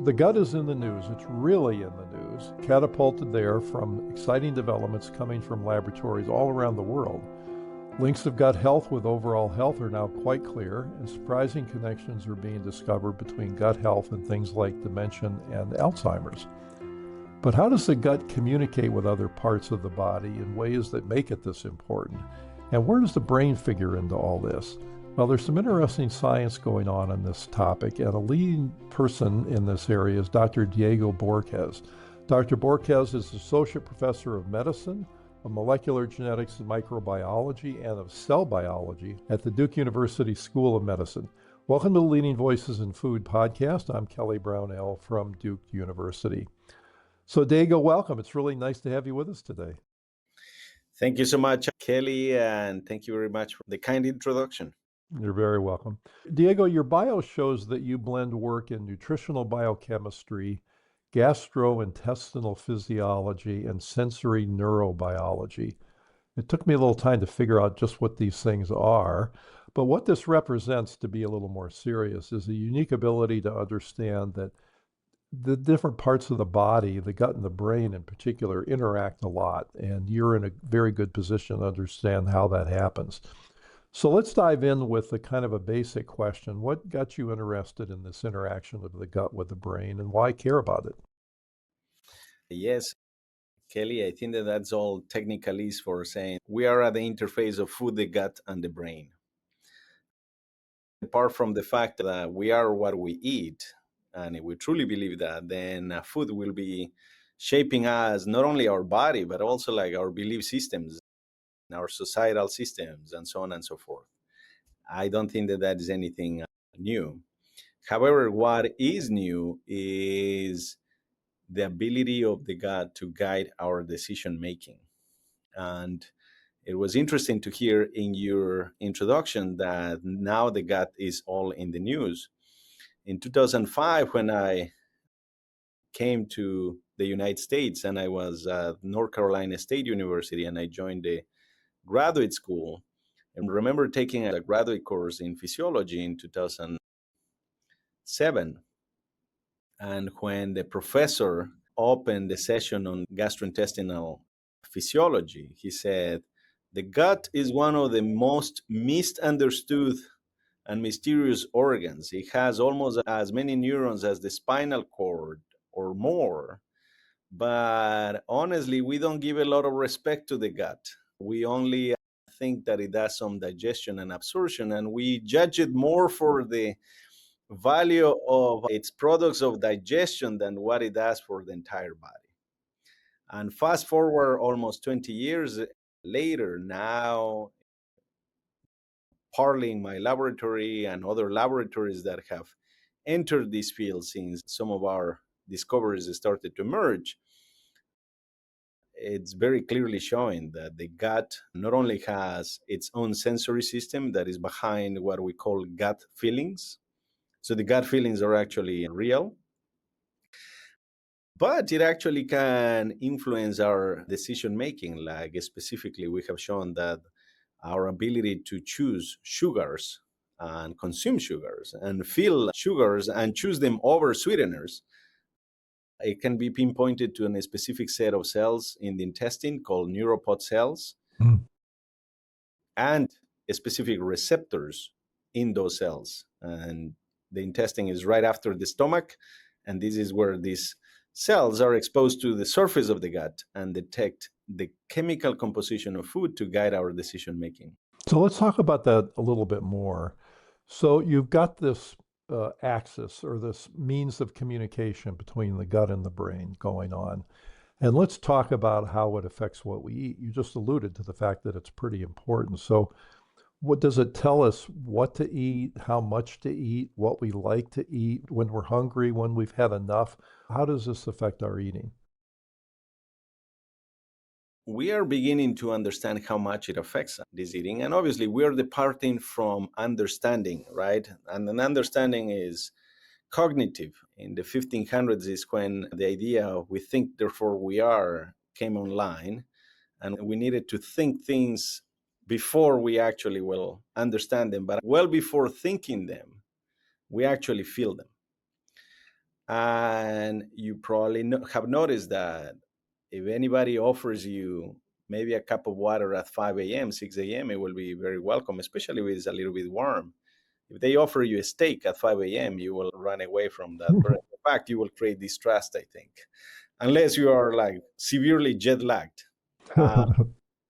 The gut is in the news. It's really in the news, catapulted there from exciting developments coming from laboratories all around the world. Links of gut health with overall health are now quite clear, and surprising connections are being discovered between gut health and things like dementia and Alzheimer's. But how does the gut communicate with other parts of the body in ways that make it this important? And where does the brain figure into all this? Well, there's some interesting science going on this topic, and a leading person in this area is Dr. Diego Bohorquez. Dr. Bohorquez is Associate Professor of Medicine, of Molecular Genetics and Microbiology, and of Cell Biology at the Duke University School of Medicine. Welcome to the Leading Voices in Food podcast. I'm Kelly Brownell from Duke University. So Diego, welcome. It's really nice to have you with us today. Thank you so much, Kelly, and thank you very much for the kind introduction. You're very welcome. Diego, your bio shows that you blend work in nutritional biochemistry, gastrointestinal physiology, and sensory neurobiology. It took me a little time to figure out just what these things are, but what this represents, to be a little more serious, is a unique ability to understand that the different parts of the body, the gut and the brain in particular, interact a lot, and you're in a very good position to understand how that happens. So let's dive in with a kind of a basic question. What got you interested in this interaction of the gut with the brain, and why care about it? Yes, Kelly, I think that's all technicalese for saying we are at the interface of food, the gut, and the brain. Apart from the fact that we are what we eat, and if we truly believe that, then food will be shaping us, not only our body, but also like our belief systems, our societal systems, and so on and so forth. I don't think that is anything new. However, what is new is the ability of the gut to guide our decision making. And it was interesting to hear in your introduction that now the gut is all in the news. In 2005, when I came to the United States and I was at North Carolina State University and I joined the graduate school, and remember taking a graduate course in physiology in 2007. And when the professor opened the session on gastrointestinal physiology, he said, the gut is one of the most misunderstood and mysterious organs. It has almost as many neurons as the spinal cord or more. But honestly, we don't give a lot of respect to the gut. We only think that it does some digestion and absorption, and we judge it more for the value of its products of digestion than what it does for the entire body. And fast forward almost 20 years later, now partly in my laboratory and other laboratories that have entered this field since some of our discoveries started to emerge, it's very clearly showing that the gut not only has its own sensory system that is behind what we call gut feelings. So the gut feelings are actually real, but it actually can influence our decision making. Like specifically, we have shown that our ability to choose sugars and consume sugars and feel sugars and choose them over sweeteners, it can be pinpointed to a specific set of cells in the intestine called neuropod cells and specific receptors in those cells. And the intestine is right after the stomach, and this is where these cells are exposed to the surface of the gut and detect the chemical composition of food to guide our decision making. So let's talk about that a little bit more. So you've got this axis or this means of communication between the gut and the brain going on. And let's talk about how it affects what we eat. You just alluded to the fact that it's pretty important. So what does it tell us what to eat, how much to eat, what we like to eat, when we're hungry, when we've had enough? How does this affect our eating? We are beginning to understand how much it affects this eating. And obviously, we are departing from understanding, right? And an understanding is cognitive. In the 1500s is when the idea of we think, therefore we are came online. And we needed to think things before we actually will understand them. But well before thinking them, we actually feel them. And you probably have noticed that if anybody offers you maybe a cup of water at 5 a.m., 6 a.m., it will be very welcome, especially if it's a little bit warm. If they offer you a steak at 5 a.m., you will run away from that person. In fact, you will create distrust, I think, unless you are like severely jet lagged.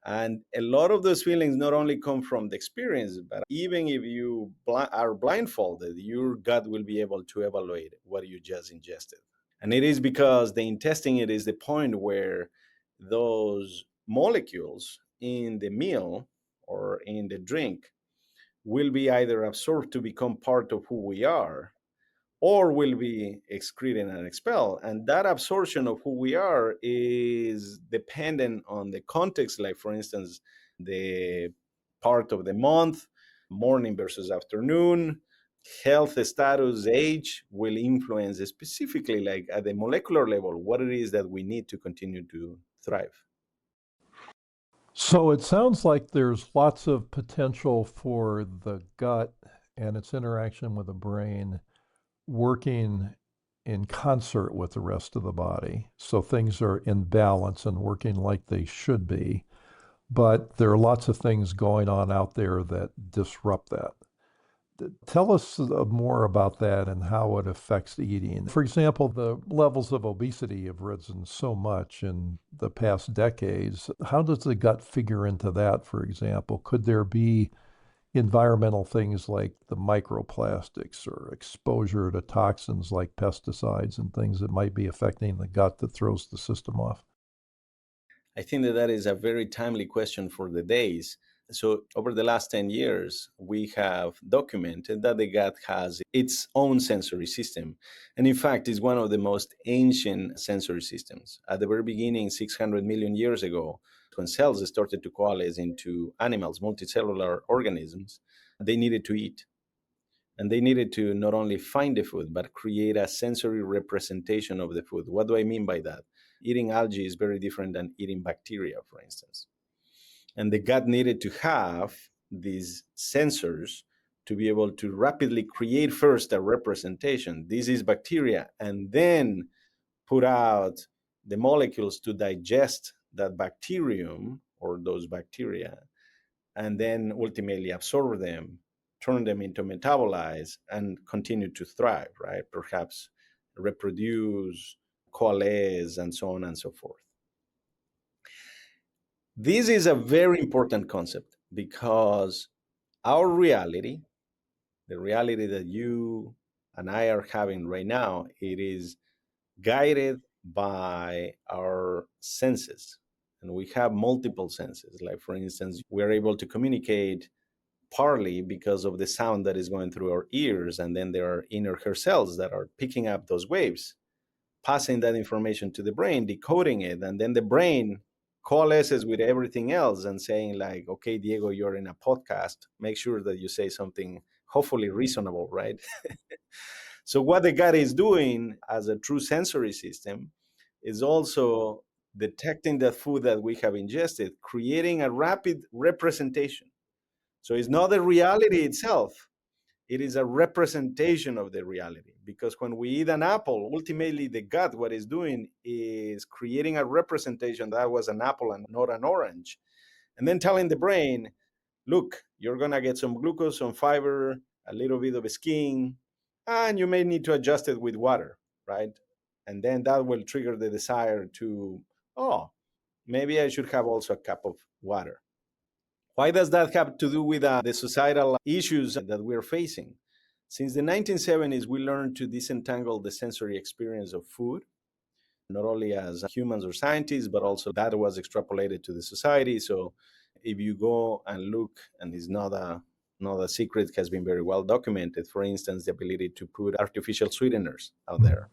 And a lot of those feelings not only come from the experience, but even if you are blindfolded, your gut will be able to evaluate what you just ingested. And it is because the intestine, it is the point where those molecules in the meal or in the drink will be either absorbed to become part of who we are or will be excreted and expelled. And that absorption of who we are is dependent on the context, like, for instance, the part of the month, morning versus afternoon, health status, age will influence specifically, like at the molecular level, what it is that we need to continue to thrive. So it sounds like there's lots of potential for the gut and its interaction with the brain working in concert with the rest of the body. So things are in balance and working like they should be. But there are lots of things going on out there that disrupt that. Tell us more about that and how it affects eating. For example, the levels of obesity have risen so much in the past decades. How does the gut figure into that, for example? Could there be environmental things like the microplastics or exposure to toxins like pesticides and things that might be affecting the gut that throws the system off? I think that that is a very timely question for the days. So, over the last 10 years, we have documented that the gut has its own sensory system. And in fact, it's one of the most ancient sensory systems. At the very beginning, 600 million years ago, when cells started to coalesce into animals, multicellular organisms, they needed to eat. And they needed to not only find the food, but create a sensory representation of the food. What do I mean by that? Eating algae is very different than eating bacteria, for instance. And the gut needed to have these sensors to be able to rapidly create first a representation. This is bacteria, and then put out the molecules to digest that bacterium or those bacteria, and then ultimately absorb them, turn them into metabolites, and continue to thrive, right? Perhaps reproduce, coalesce, and so on and so forth. This is a very important concept because our reality, the reality that you and I are having right now, it is guided by our senses. And we have multiple senses. Like, for instance, we're able to communicate partly because of the sound that is going through our ears. And then there are inner hair cells that are picking up those waves, passing that information to the brain, decoding it. And then the brain coalesces with everything else and saying, like, okay, Diego, you're in a podcast. Make sure that you say something hopefully reasonable, right? So what the gut is doing as a true sensory system is also detecting the food that we have ingested, creating a rapid representation. So it's not the reality itself, it is a representation of the reality. Because when we eat an apple, ultimately the gut, what it's doing is creating a representation that was an apple and not an orange. And then telling the brain, look, you're going to get some glucose, some fiber, a little bit of skin, and you may need to adjust it with water, right? And then that will trigger the desire to, oh, maybe I should have also a cup of water. Why does that have to do with the societal issues that we're facing? Since the 1970s, we learned to disentangle the sensory experience of food, not only as humans or scientists, but also that was extrapolated to the society. So if you go and look, and it's not a secret, has been very well documented. For instance, the ability to put artificial sweeteners out there.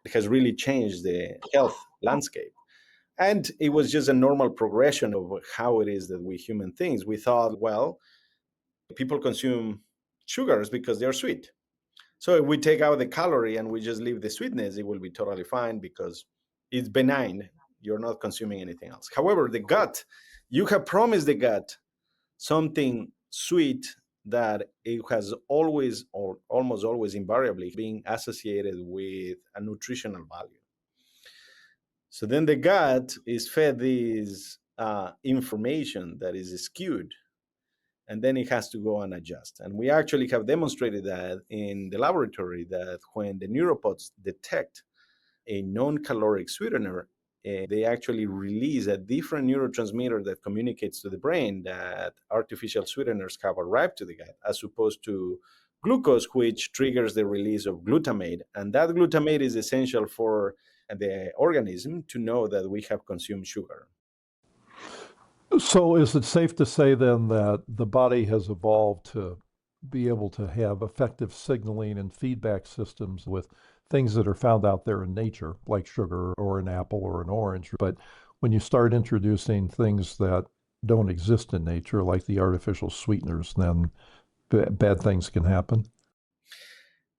It has really changed the health landscape. And it was just a normal progression of how it is that we human things. We thought, well, people consume sugars because they're sweet. So if we take out the calorie and we just leave the sweetness, it will be totally fine because it's benign. You're not consuming anything else. However, the gut, you have promised the gut something sweet that it has always, or almost always invariably, been associated with a nutritional value. So then the gut is fed this information that is skewed, and then it has to go and adjust. And we actually have demonstrated that in the laboratory, that when the neuropods detect a non-caloric sweetener, they actually release a different neurotransmitter that communicates to the brain that artificial sweeteners have arrived to the gut, as opposed to glucose, which triggers the release of glutamate. And that glutamate is essential for the organism to know that we have consumed sugar. So is it safe to say then that the body has evolved to be able to have effective signaling and feedback systems with things that are found out there in nature, like sugar or an apple or an orange? But when you start introducing things that don't exist in nature, like the artificial sweeteners, then bad things can happen?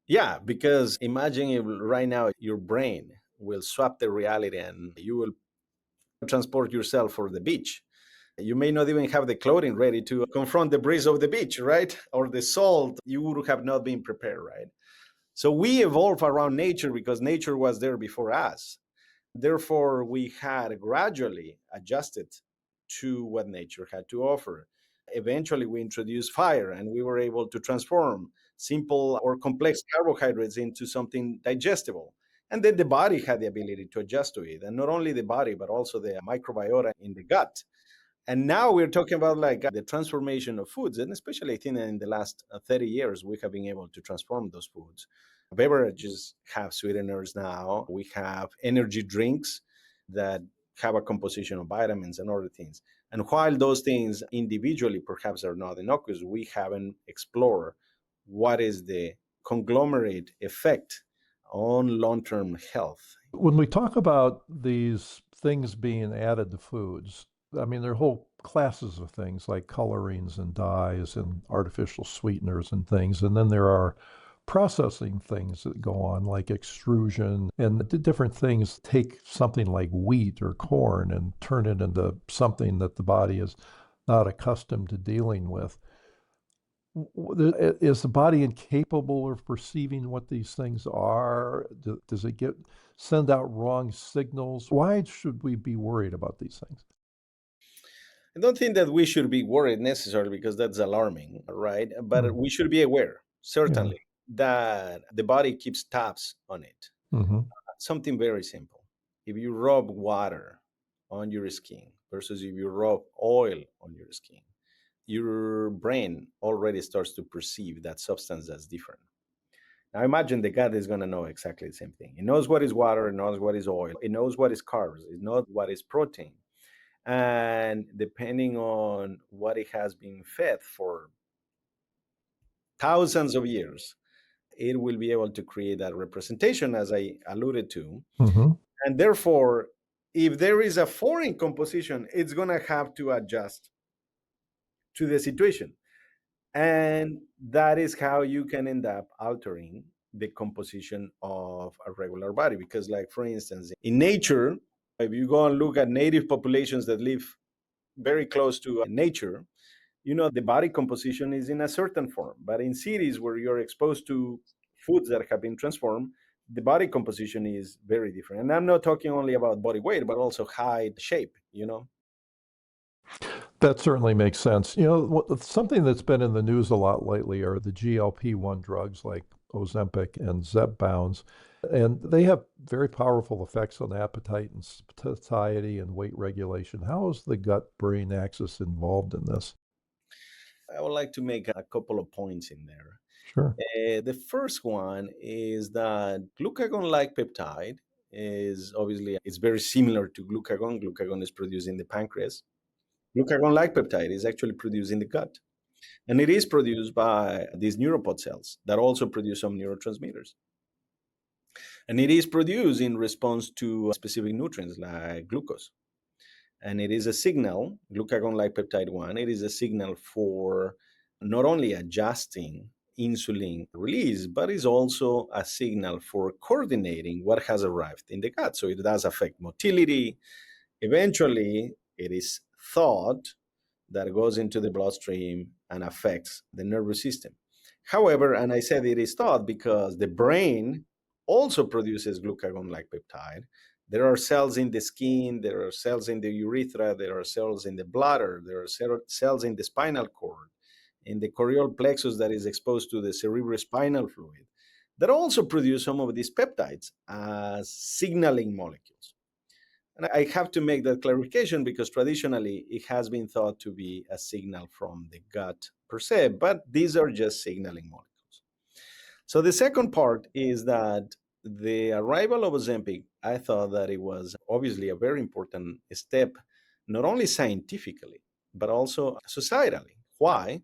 Yeah, because imagine if right now your brain will swap the reality and you will transport yourself for the beach. You may not even have the clothing ready to confront the breeze of the beach, right? Or the salt, you would have not been prepared, right? So we evolved around nature because nature was there before us. Therefore, we had gradually adjusted to what nature had to offer. Eventually, we introduced fire and we were able to transform simple or complex carbohydrates into something digestible. And then the body had the ability to adjust to it. And not only the body, but also the microbiota in the gut. And now we're talking about like the transformation of foods. And especially I think in the last 30 years, we have been able to transform those foods. Beverages have sweeteners now. We have energy drinks that have a composition of vitamins and other things. And while those things individually perhaps are not innocuous, we haven't explored what is the conglomerate effect on long-term health. When we talk about these things being added to foods, I mean, there are whole classes of things like colorings and dyes and artificial sweeteners and things. And then there are processing things that go on, like extrusion, and the different things take something like wheat or corn and turn it into something that the body is not accustomed to dealing with. Is the body incapable of perceiving what these things are? Does it send out wrong signals? Why should we be worried about these things? I don't think that we should be worried necessarily because that's alarming, right? But we should be aware, certainly, that the body keeps tabs on it. Mm-hmm. Something very simple. If you rub water on your skin versus if you rub oil on your skin, your brain already starts to perceive that substance as different. Now imagine the gut is going to know exactly the same thing. It knows what is water, it knows what is oil, it knows what is carbs, it knows what is protein. And depending on what it has been fed for thousands of years, it will be able to create that representation, as I alluded to. Mm-hmm. And therefore, if there is a foreign composition, it's going to have to adjust to the situation. And that is how you can end up altering the composition of a regular body. Because, like, for instance, in nature, if you go and look at native populations that live very close to nature, you know, the body composition is in a certain form. But in cities where you're exposed to foods that have been transformed, the body composition is very different. And I'm not talking only about body weight, but also height, shape, you know. That certainly makes sense. You know, something that's been in the news a lot lately are the GLP-1 drugs like Ozempic and Zepbounds, and they have very powerful effects on appetite and satiety and weight regulation. How is the gut-brain axis involved in this? I would like to make a couple of points in there. Sure. The first one is that glucagon-like peptide is obviously, it's very similar to glucagon. Glucagon is produced in the pancreas. Glucagon-like peptide is actually produced in the gut. And it is produced by these neuropod cells that also produce some neurotransmitters. And it is produced in response to specific nutrients like glucose. And it is a signal, glucagon-like peptide 1, it is a signal for not only adjusting insulin release, but is also a signal for coordinating what has arrived in the gut. So it does affect motility. Eventually, it is thought that goes into the bloodstream and affects the nervous system. However, and I said it is thought because the brain also produces glucagon-like peptide. There are cells in the skin, there are cells in the urethra, there are cells in the bladder, there are cells in the spinal cord, in the chorial plexus that is exposed to the cerebrospinal fluid, that also produce some of these peptides as signaling molecules. And I have to make that clarification because traditionally it has been thought to be a signal from the gut per se, but these are just signaling molecules. So the second part is that the arrival of Ozempic, I thought that it was obviously a very important step, not only scientifically, but also societally. Why?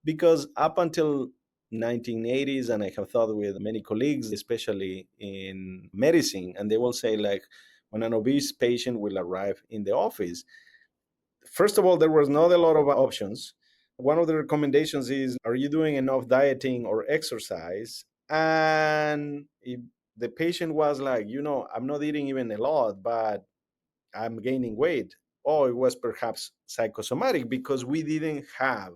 Because up until 1980s, and I have thought with many colleagues, especially in medicine, and they will say like, when an obese patient will arrive in the office, first of all, there was not a lot of options. One of the recommendations is, are you doing enough dieting or exercise? And if the patient was like, I'm not eating even a lot, but I'm gaining weight. Oh, it was perhaps psychosomatic because we didn't have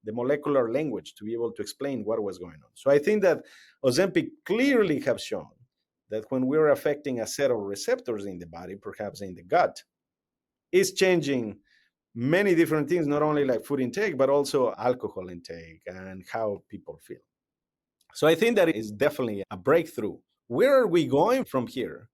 the molecular language to be able to explain what was going on. So I think that Ozempic clearly has shown that when we're affecting a set of receptors in the body, perhaps in the gut, it's changing many different things, not only like food intake, but also alcohol intake and how people feel. So I think that is definitely a breakthrough. Where are we going from here?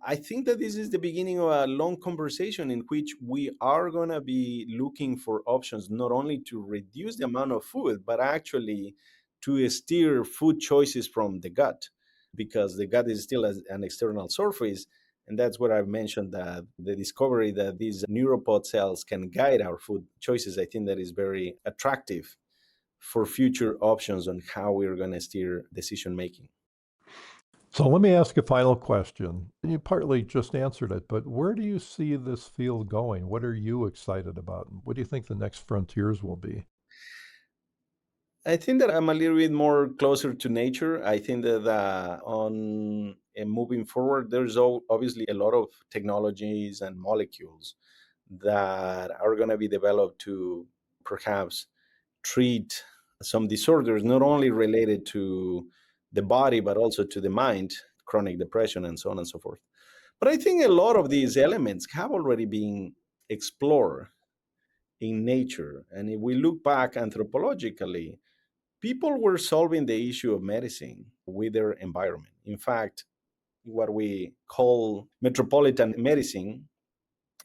I think that this is the beginning of a long conversation in which we are going to be looking for options, not only to reduce the amount of food, but actually to steer food choices from the gut, because the gut is still an external surface. And that's where I've mentioned that the discovery that these neuropod cells can guide our food choices, I think that is very attractive for future options on how we're going to steer decision making. So let me ask a final question. You partly just answered it, but where do you see this field going? What are you excited about? What do you think the next frontiers will be? I think that I'm a little bit more closer to nature. I think that on moving forward, there's obviously a lot of technologies and molecules that are going to be developed to perhaps treat some disorders, not only related to the body, but also to the mind, chronic depression, and so on and so forth. But I think a lot of these elements have already been explored in nature. And if we look back anthropologically, people were solving the issue of medicine with their environment. In fact, what we call metropolitan medicine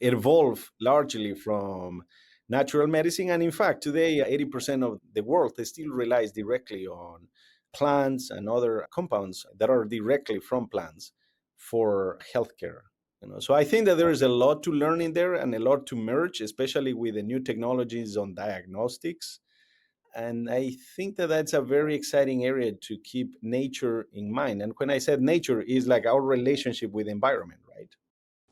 evolved largely from natural medicine. And in fact, today, 80% of the world still relies directly on plants and other compounds that are directly from plants for healthcare. So I think that there is a lot to learn in there and a lot to merge, especially with the new technologies on diagnostics. And I think that that's a very exciting area to keep nature in mind. And when I said nature, is like our relationship with the environment, right?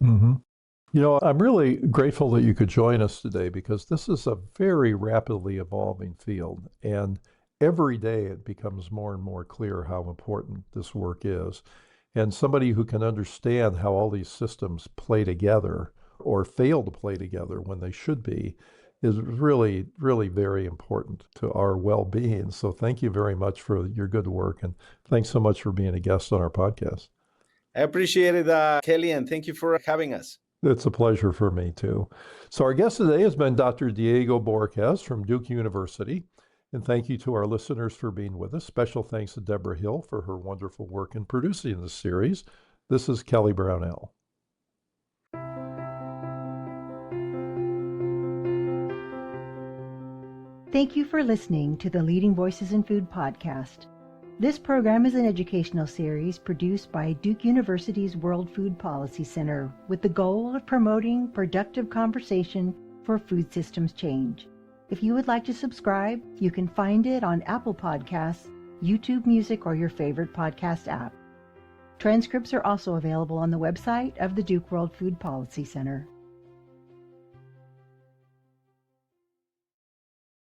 Mm-hmm. I'm really grateful that you could join us today because this is a very rapidly evolving field. And every day it becomes more and more clear how important this work is. And somebody who can understand how all these systems play together or fail to play together when they should be is really, really very important to our well-being. So thank you very much for your good work. And thanks so much for being a guest on our podcast. I appreciate it, Kelly, and thank you for having us. It's a pleasure for me too. So our guest today has been Dr. Diego Bohorquez from Duke University. And thank you to our listeners for being with us. Special thanks to Deborah Hill for her wonderful work in producing this series. This is Kelly Brownell. Thank you for listening to the Leading Voices in Food podcast. This program is an educational series produced by Duke University's World Food Policy Center with the goal of promoting productive conversation for food systems change. If you would like to subscribe, you can find it on Apple Podcasts, YouTube Music, or your favorite podcast app. Transcripts are also available on the website of the Duke World Food Policy Center.